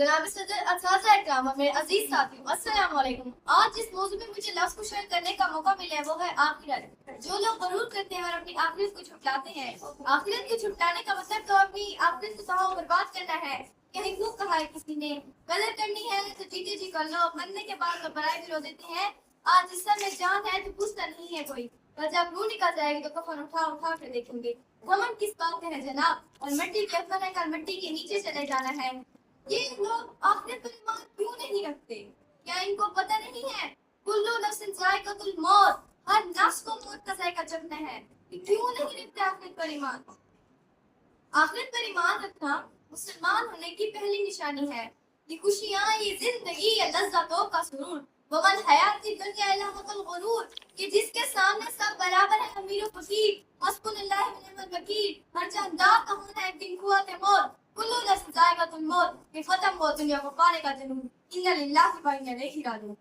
जनाब सदर असासा इकराम मेरे अजीज साथियों अस्सलाम वालेकुम। आज जिस मौजू में मुझे लफ्ज़ को शेयर करने का मौका मिला है वो है आखिरत। जो लोग गरूर करते हैं और अपनी आखिरत को छुटलाते हैं, आखिरत को छुटलाने का मतलब तो अपनी आखिरत को तबाह बर्बाद करना है। कहीं खूब कहा है किसी ने, कदर करनी है तो जीते जी कर लो, मरने के बाद तो बराए भी रो देते हैं। आज जिसम में जान है तो पूछता नहीं है कोई, पर जब रूह निकल जाएगी तो कफन उठा उठा कर देखेंगे। घमंड किस बात का है जनाब, और मिट्टी के अफन है, कल मिट्टी के नीचे चले जाना है। ये लोग आखिरत पर ईमान क्यों नहीं रखते? क्या इनको पता नहीं है कुल्लू नफ्सिन जायकातुल मौत, हर नफ्स को मौत का जायका चखना है। क्यों नहीं रखते आखिरत पर ईमान? आखिरत पर ईमान रखना मुसलमान होने की पहली निशानी है। ये खुशियां, ये जिंदगी, ये लज्जतों का सुरूर, वमन हयाती दुनिया इल्ला मतुल गुरूर, कि जिसके सामने सब बराबर है, अमीर और फकीर, हस्बुनल्लाह व निअमल वकील। हर जानदार का होना एक दिन कुआते मौत, कुल्लू नफ्सिन जायकातुल मौत, कि खत्म हो दुनिया को पाने का जुनून, इन्ना लिल्लाहि व इन्ना इलैहि राजिऊन।